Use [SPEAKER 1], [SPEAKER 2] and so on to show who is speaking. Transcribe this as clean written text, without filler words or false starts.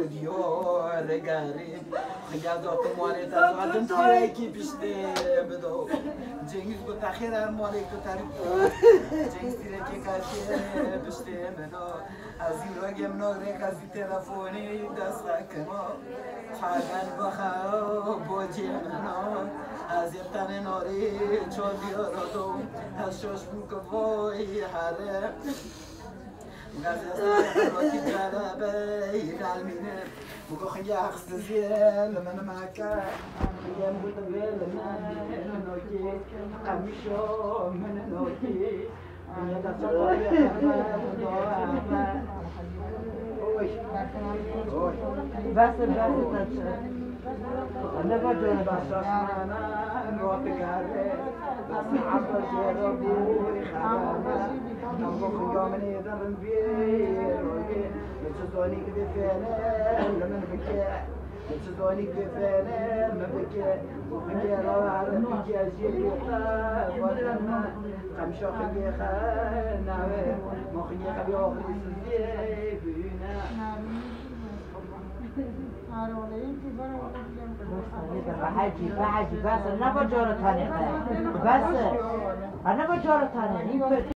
[SPEAKER 1] دیار غریب خیازات مالی تازه تاریکی پیشته بدو جنگیز بود تخیر مالی تو تاریک جنگیز تیره که کاشی پیشته منو از این راگم نگره کسی تلفنی دست کنم حالا بخواه بودی منو از این تن ناری چون بیارادو از شش بوک وای حاله غزة جلبي يعلمينا وكخ ياخذ زين لما انا معك يا مغتبل من نوكي قميشو من نوكي يا تصور يا بس أنا بجون بس أنا نوطي عليه بس عبر جربوني خدامة نبغى يومني ضرب بيه بتشوفوني كبفنا لما نبكي بتشوفوني كبفنا ما بكي وبكي روح على بكي أجيب يطلع ولما خمسة خلي خنا مخني خبي أخري سزيبنا
[SPEAKER 2] بحاجي بس أنا بجورة ثانية بس أنا بجورة ثانية